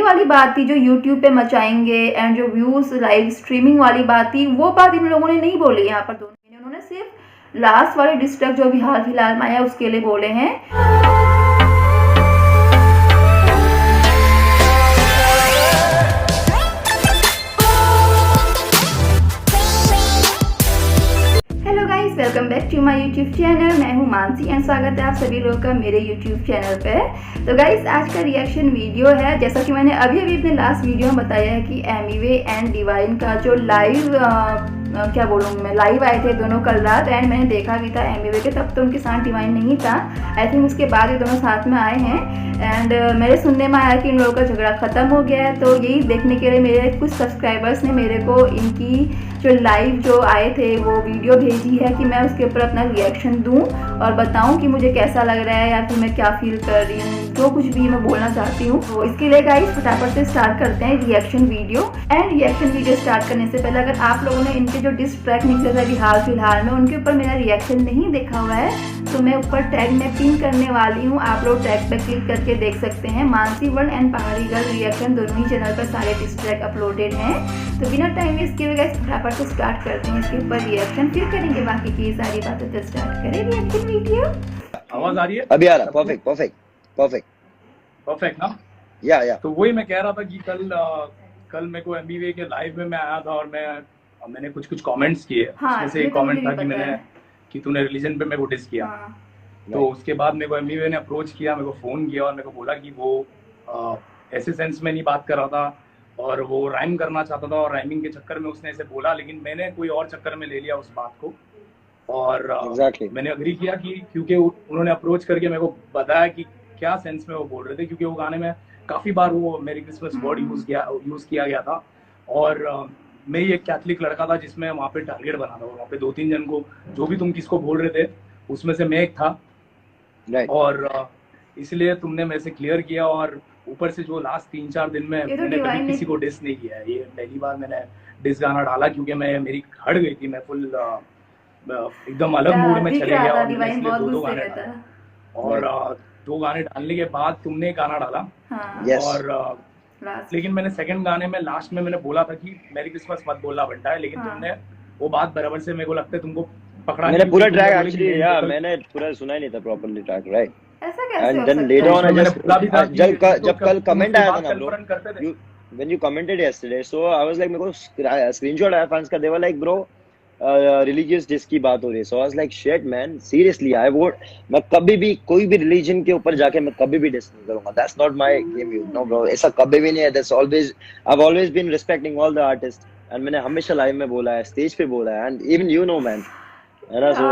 वाली बात थी जो यूट्यूब पे मचाएंगे एंड जो व्यूज लाइव स्ट्रीमिंग वाली बात थी, वो बात इन लोगों ने नहीं बोली यहाँ पर दोनों ने। उन्होंने सिर्फ लास्ट वाले डिस्ट्रैक्ट जो अभी हाल फिलहाल में आया उसके लिए बोले हैं। Welcome back to my YouTube channel. मैं हूं मानसी एंड स्वागत है आप सभी लोगों का मेरे यूट्यूब चैनल पे। तो गाइस आज का रिएक्शन वीडियो है, जैसा कि मैंने अभी अपने लास्ट वीडियो में बताया है कि एमिवे एंड डिवाइन का जो लाइव क्या बोलूँ मैं, लाइव आए थे दोनों कल रात एंड मैंने देखा भी था एमिवे के, तब तो उनके साथ डिवाइन नहीं था। आई थिंक उसके बाद ये दोनों साथ में आए हैं एंड मेरे सुनने में आया कि इन लोगों का झगड़ा ख़त्म हो गया है। तो यही देखने के लिए मेरे कुछ सब्सक्राइबर्स ने मेरे को इनकी जो लाइव जो आए थे वो वीडियो भेजी है कि मैं उसके ऊपर अपना रिएक्शन दूं और बताऊं कि मुझे कैसा लग रहा है या फिर मैं क्या फील कर रही हूँ, जो कुछ भी मैं बोलना चाहती हूँ। तो इसके लिए गाइस फटाफट से स्टार्ट करते हैं reaction video. And reaction video start करने से पहले अगर आप लोगों ने इनके जो डिस ट्रैक निकले थे अभी हाल फिलहाल में उनके ऊपर मेरा रिएक्शन नहीं देखा हुआ है तो मैं ऊपर टैग में पिन करने वाली हूँ, आप लोग टैग पर क्लिक करके देख सकते हैं। मानसी वर्ल्ड एंड पहाड़ी गर्ल रिएक्शन दोनों ही चैनल पर सारे डिस ट्रैक अपलोडेड हैं। तो बिना टाइम वेस्ट किए गाइस फटाफट से स्टार्ट करते हैं इसके ऊपर रिएक्शन, फिर करेंगे बाकी की सारी बातें। तो स्टार्ट करें रिएक्शन वीडियो। आवाज आ रही है? अभी आ रहा। परफेक्ट परफेक्ट परफेक्ट परफेक्ट ना? या तो वही मैं कह रहा था कि कल मेरे को एमबीवे के लाइव में मैं आया था और मैंने कुछ कमेंट्स किए। उसमें से एक कमेंट था कि तूने रिलीजन पे मेरे को डिस किया। तो उसके बाद मेरे को एमबीवे ने अप्रोच किया, मेरे को फोन किया और मेरे को बोला कि वो ऐसे सेंस में नहीं बात कर रहा था और वो राइम करना चाहता था और राइमिंग के चक्कर में उसने ऐसे बोला, लेकिन मैंने कोई और चक्कर में ले लिया उस बात को और मैंने अग्री किया कि क्योंकि उन्होंने अप्रोच करके मेरे को बताया कि क्या सेंस में वो बोल रहे थे, क्योंकि वो गाने में काफ़ी बार वो मेरी क्रिसमस वर्ड यूज़ किया गया था और मैं ही एक कैथलिक लड़का था जिसमें वहाँ पे टारगेट बना था और वहाँ पे 2-3 जन को जो भी तुम किसको बोल रहे थे उसमें से मैं एक था और इसलिए तुमने मेरे से क्लियर किया। और ऊपर से जो लास्ट 3-4 दिन में मैंने कभी किसी को डिस नहीं किया है, ये पहली बार मैंने डिस गाना डाला क्योंकि मेरी हट गई थी, मैं फुल एकदम अलग मूड में चले गया और मैंने इसलिए 2 गाने डाले और 2 गाने डालने के बाद तुमने एक गाना डाला। और लेकिन मैंने सेकंड गाने में लास्ट में मैंने बोला था कि मेरी क्रिसमस मत बोलना बनता है, लेकिन तुमने वो बात बराबर से मेरे को लगता है तुमको पकड़ा। मैंने पूरा ट्रैक एक्चुअली मैंने पूरा सुना ही नहीं था प्रॉपर्ली ट्रैक, राइट? ऐसा कैसे एंड देन लेटर ऑन जब कल कमेंट आया था ना bro, when you commented yesterday, so I was like, मेरे को स्क्रीनशॉट आया फैंस का, they were like bro religious डिस की बात हो रही है। So I was like shit man, seriously I won't, मैं कभी भी कोई भी रिलीजन के ऊपर जाके मैं कभी भी डिस नहीं करूंगा। That's not my game, you know bro, ऐसा कभी भी नहीं है। That's always, I have always been respecting all the artist and मैंने हमेशा लाइव में बोला है, स्टेज पे बोला है and even you know man, है ना? सो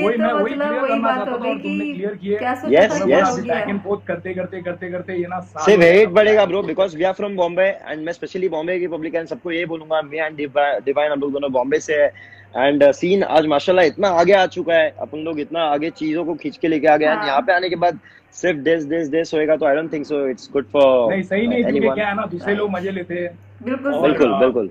वही बात हो गई कि क्या सोचा यस बैक एंड फोर्थ करते ये ना सिर्फ हेट बढ़ेगा bro, because we are from Bombay and मैं स्पेशली बॉम्बे की पब्लिक एंड सबको ये बोलूंगा, मी एंड डिवाइन हम लोग दोनों बॉम्बे से है एंड सीन आज माशाल्लाह इतना आगे आ चुका है, अपन लोग इतना आगे चीजों को खींच के लेके आ गए हैं। यहाँ पे आने के बाद सिर्फ दिस होएगा तो I don't think so it's good for नहीं, सही नहीं, क्योंकि क्या है ना, दूसरे लोग मजे लेते हैं। बिल्कुल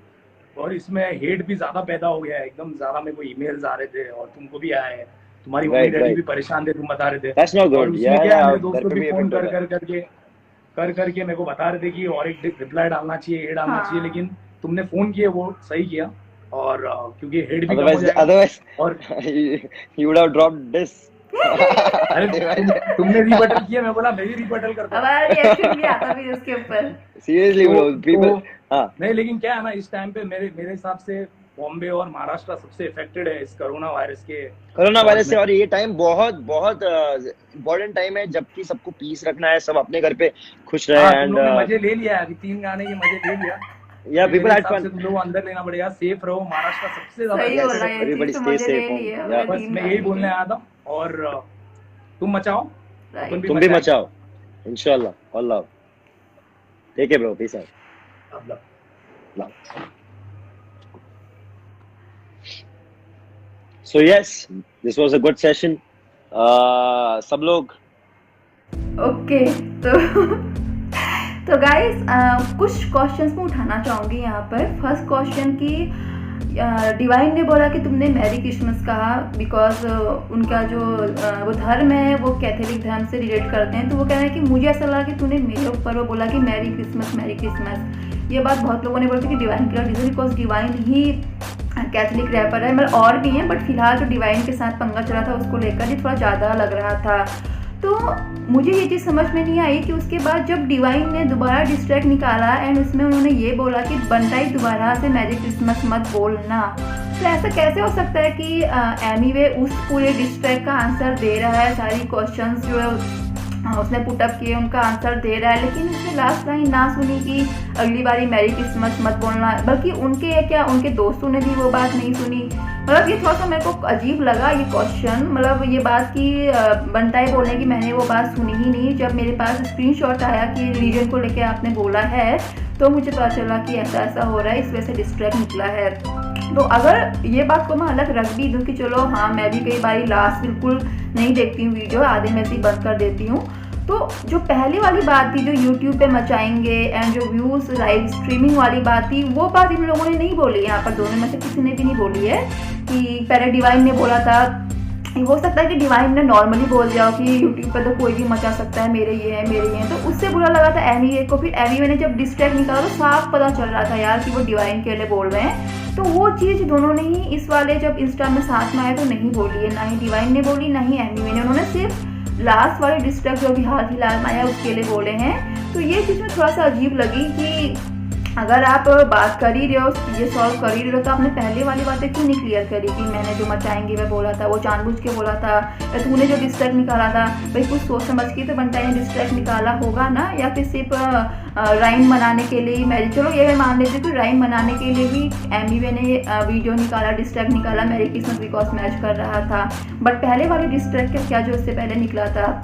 और इसमें हेट भी ज्यादा पैदा हो गया है, एकदम ज्यादा। मेरे को ईमेल्स आ रहे थे और तुमको भी आए हैं, तुम्हारी मम्मी डैडी भी परेशान थे, तुम बता रहे थे। That's not good. या मेरे दोस्त को भी फोन करके मेरे को बता रहे थे कि और एक रिप्लाई डालना चाहिए, ये डालना चाहिए, लेकिन तुमने फोन किया वो सही किया और क्योंकि हेट भी कम हो जाएगा। अदरवाइज और you would have dropped this. अरे तुमने रिबटल किया, मैं बोला मैं भी रिबटल करता हूं। हमारा रिएक्शन भी आता भी उसके ऊपर सीरियसली ब्रो, पीपल नहीं, लेकिन क्या है ना, इस टाइम पे मेरे हिसाब से बॉम्बे और महाराष्ट्र सबसे इफेक्टेड है इस कोरोना वायरस से। और ये टाइम बहुत इम्पोर्टेंट टाइम है जबकि सबको पीस रखना है, सब अपने घर पे खुश रहे एंड मजे ले लिया, अभी 3 गाने के मजे ले लिया या पीपल हैड फन। तुम लोग अंदर लेना पड़ेगा, सेफ रहो, महाराष्ट्र सबसे ज्यादा एवरीबॉडी स्टे सेफ। बस मैं यही बोलने आया था और तुम मचाओ, तुम भी मचाओ इंशाल्लाह। All love, take care bro, peace out, love. So yes, this was a good session. सब लोग ओके तो गाइस कुछ क्वेश्चंस मैं उठाना चाहूँगी यहाँ पर। फर्स्ट क्वेश्चन की डिवाइन ने बोला कि तुमने मैरी क्रिसमस कहा बिकॉज उनका जो वो धर्म है वो कैथोलिक धर्म से रिलेट करते हैं। तो वो कह रहे हैं कि मुझे ऐसा लगा कि तूने मेरे ऊपर वो बोला कि मैरी क्रिसमस। ये बात बहुत लोगों ने बोला कि डिवाइन का रीज़न बिकॉज डिवाइन ही कैथोलिक रैपर है, मतलब और भी हैं बट फिलहाल जो डिवाइन के साथ पंगा चला था उसको लेकर ये थोड़ा ज़्यादा लग रहा था। तो मुझे ये चीज़ समझ में नहीं आई कि उसके बाद जब डिवाइन ने दोबारा डिस्ट्रैक्ट निकाला एंड उसमें उन्होंने ये बोला कि बंटाई दोबारा से मैरी क्रिसमस मत बोलना, तो ऐसा कैसे हो सकता है कि एमी वे उस पूरे डिस्ट्रैक्ट का आंसर दे रहा है, सारी क्वेश्चंस जो है उसने पुटअप किए उनका आंसर दे रहा है, लेकिन उसने लास्ट लाइन ना सुनी कि अगली बारी मैरी क्रिसमस मत बोलना, बल्कि उनके दोस्तों ने भी वो बात नहीं सुनी। मतलब ये थोड़ा सा मेरे को अजीब लगा ये क्वेश्चन, मतलब ये बात कि बंटाई बोलने की मैंने वो बात सुनी ही नहीं। जब मेरे पास स्क्रीनशॉट आया कि रिलीजन को लेके आपने बोला है तो मुझे पता चला कि ऐसा ऐसा हो रहा है, इस वजह से डिस्ट्रैक्ट निकला है। तो अगर ये बात को मैं अलग रख भी दूँ कि चलो हाँ मैं भी कई बार लास्ट बिल्कुल नहीं देखती हूँ वीडियो, आधे में से ही बंद कर देती हूँ, तो जो पहले वाली बात थी जो YouTube पे मचाएंगे एंड जो व्यूज़ लाइव स्ट्रीमिंग वाली बात थी वो बात इन लोगों ने नहीं बोली। यहाँ पर दोनों में से किसी ने भी नहीं बोली है कि पहले डिवाइन ने बोला था। हो सकता है कि डिवाइन ने नॉर्मली बोल दिया कि YouTube पे तो कोई भी मचा सकता है, मेरे ये हैं, तो उससे बुरा लगा था एमी वे को। फिर एमी वे ने जब डिस्ट्रैक्ट निकाला तो साफ पता चल रहा था यार कि वो डिवाइन के लिए बोल रहे हैं। तो वो चीज़ दोनों ने ही इस वाले जब इंस्टा में साथ में आए तो नहीं बोली है, ना ही डिवाइन ने बोली ना ही एमी वे ने। उन्होंने सिर्फ लास्ट वाले डिस्ट्रैक्ट जो भी हाल फिलहाल में आया उसके लिए बोले हैं। तो ये चीज़ में थोड़ा सा अजीब लगी कि अगर आप बात कर ही रहे हो, ये सॉल्व कर ही रहे हो, तो आपने पहले वाली बातें क्यों नहीं क्लियर करी कि मैंने जो मचाएंगे मैं बोला था वो जानबूझ के बोला था, या तूने जो डिस्ट्रैक्ट निकाला था भाई कुछ सोच समझ के तो बंटाई ने डिस्ट्रैक्ट निकाला होगा ना, या फिर सिर्फ राइम बनाने के लिए मैरी, चलो ये मैं मान लेती हूँ कि राइम बनाने के लिए ही एमी वे ने वीडियो निकाला, डिस्ट्रैक्ट निकाला मैरी क्रिसमस बिकॉज मैच कर रहा था। बट पहले वाले डिस्ट्रैक्ट का क्या जो उससे पहले निकला था,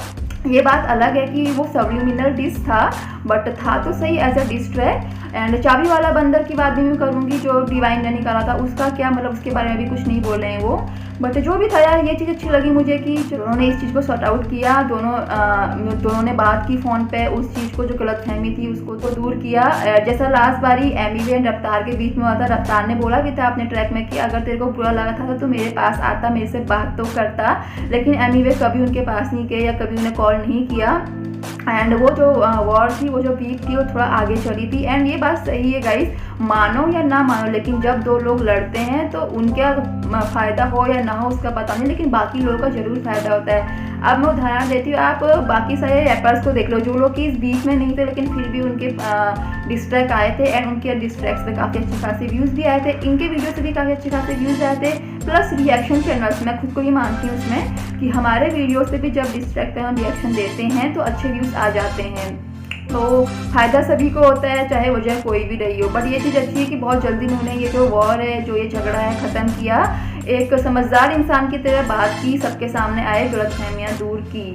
ये बात अलग है कि वो सब्लिमिनल डिस था बट था तो सही एज अ डिस्ट्रैक्ट। एंड चाबी वाला बंदर की बात भी मैं करूँगी जो डिवाइन ने निकाला था, उसका क्या मतलब उसके बारे में भी कुछ नहीं बोले हैं वो। बट जो भी था यार ये चीज़ अच्छी लगी मुझे कि उन्होंने इस चीज़ को सॉर्ट आउट किया, दोनों ने बात की फ़ोन पे, उस चीज़ को जो गलतफहमी थी उसको तो दूर किया। जैसा लास्ट बारी एमी वे एंड रफ्तार के बीच में हुआ था, रफ्तार ने बोला भी था अपने ट्रैक में कि अगर तेरे को बुरा लगा था तो मेरे पास आता, मेरे से बात तो करता, लेकिन एमी वे कभी उनके पास नहीं गए या कभी उन्हें कॉल नहीं किया। एंड वो जो वॉर थी, वो जो बीफ थी वो थोड़ा आगे चली थी। एंड ये बात सही है गाइस, मानो या ना मानो, लेकिन जब दो लोग लड़ते हैं तो उनका फ़ायदा हो या ना हो उसका पता नहीं, लेकिन बाकी लोगों का ज़रूर फ़ायदा होता है। अब मैं उदाहरण देती हूँ, आप बाकी सारे रैपर्स को देख लो जो लोग कि इस बीच में नहीं थे लेकिन फिर भी उनके डिस्ट्रैक्ट आए थे एंड उनके डिस्ट्रैक्ट्स पे काफ़ी अच्छे खासे व्यूज़ भी आए थे, इनके वीडियो से भी काफ़ी अच्छे खासे व्यूज़ आए थे। प्लस रिएक्शन चैनल्स, मैं खुद को ही मानती हूँ उसमें कि हमारे वीडियो से भी जब डिस्ट्रैक्ट पे हम रिएक्शन देते हैं तो अच्छे व्यूज़ आ जाते हैं। तो फ़ायदा सभी को होता है चाहे वजह कोई भी रही हो। बट ये चीज़ अच्छी है कि बहुत जल्दी उन्होंने ये जो वॉर है, जो ये झगड़ा है, ख़त्म किया, एक समझदार इंसान की तरह बात की, सबके सामने आए, गलतफहमियाँ दूर की।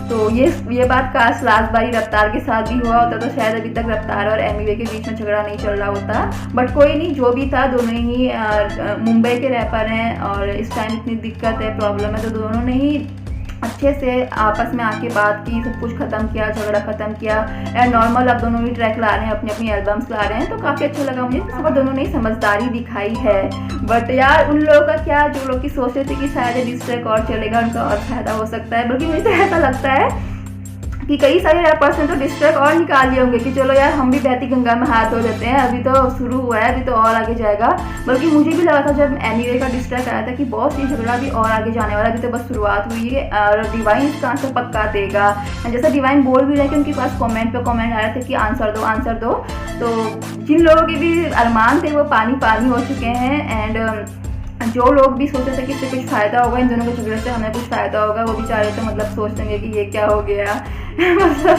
तो ये बात काश लास्ट बारी रफ्तार के साथ भी हुआ होता तो शायद अभी तक रफ्तार और एमी वे के बीच में झगड़ा नहीं चल रहा होता। बट कोई नहीं, जो भी था, दोनों ही मुंबई के रैपर हैं और इस टाइम इतनी दिक्कत है, प्रॉब्लम है, तो दोनों ने ही अच्छे से आपस में आके बात की, सब कुछ ख़त्म किया, झगड़ा ख़त्म किया एंड नॉर्मल अब दोनों ही ट्रैक ला रहे हैं, अपनी अपनी एल्बम्स ला रहे हैं। तो काफ़ी अच्छा लगा मुझे, सब दोनों ने समझदारी दिखाई है। बट यार उन लोगों का क्या, जो लोग की सोच रहे थे कि शायद डिस्ट्रैक्ट और चलेगा, उनका और फ़ायदा हो सकता है, बल्कि मुझे तो ऐसा लगता है कि कई सारे रैपर्स ने तो डिस्ट्रैक्ट और निकाल लिए होंगे कि चलो यार हम भी बहती गंगा में हाथ धो देते हैं, अभी तो शुरू हुआ है, अभी तो और आगे जाएगा। बल्कि मुझे भी लगा था जब एमी वे का डिस्ट्रैक्ट आया था कि बहुत ये झगड़ा भी और आगे जाने वाला, अभी तो बस शुरुआत हुई है और डिवाइन इसका आंसर पक्का देगा। जैसा डिवाइन बोल भी रहे कि उनके पास कमेंट पे कमेंट आ रहे थे कि आंसर दो। तो जिन लोगों के भी अरमान थे वो पानी हो चुके हैं। एंड जो लोग भी सोच रहे थे कि इससे कुछ फ़ायदा होगा, इन दोनों के झगड़े से हमें कुछ फ़ायदा होगा, वो बेचारे तो मतलब सोच लेंगे कि ये क्या हो गया मतलब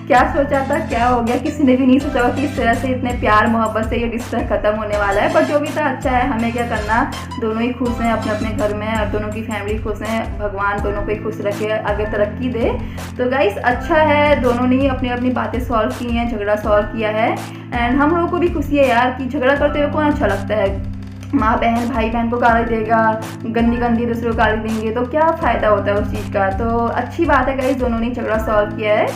क्या सोचा था, क्या हो गया, किसी ने भी नहीं सोचा कि इस तरह से इतने प्यार मोहब्बत से ये डिस्ट्रैक्ट खत्म होने वाला है। पर जो भी था अच्छा है, हमें क्या करना, दोनों ही खुश हैं अपने अपने घर में और दोनों की फैमिली खुश हैं, भगवान दोनों को ही खुश रखे, आगे तरक्की दे। तो गाइस अच्छा है, दोनों ने ही अपनी अपनी बातें सॉल्व की हैं, झगड़ा सॉल्व किया है। एंड हम लोगों को भी खुशी है यार कि झगड़ा करते हुए कौन अच्छा लगता है, माँ बहन भाई बहन को गाली देगा, गंदी दूसरे को गाली देंगे तो क्या फ़ायदा होता है उस चीज़ का। तो अच्छी बात है गाइस, दोनों ने झगड़ा सॉल्व किया है।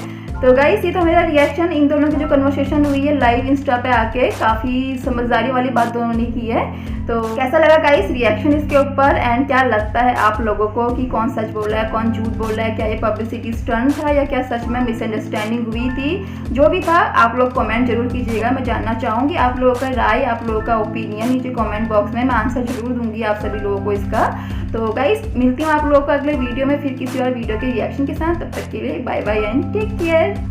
तो गाइस ये तो मेरा रिएक्शन इन दोनों की जो कन्वर्सेशन हुई है लाइव इंस्टा पे आके, काफ़ी समझदारी वाली बात दोनों ने की है। तो कैसा लगा गाइस रिएक्शन इसके ऊपर, एंड क्या लगता है आप लोगों को कि कौन सच बोल रहा है कौन झूठ बोल रहा है, क्या ये पब्लिसिटी स्टंट था या क्या सच में मिसअंडरस्टैंडिंग हुई थी। जो भी था आप लोग कमेंट जरूर कीजिएगा, मैं जानना चाहूँगी आप लोगों का राय, आप लोगों का ओपिनियन नीचे कमेंट बॉक्स में, मैं आंसर जरूर दूंगी आप सभी लोगों को इसका। तो गाइस मिलती हूँ आप लोगों को अगले वीडियो में फिर किसी और वीडियो के रिएक्शन के साथ, तब तक के लिए bye bye and take care.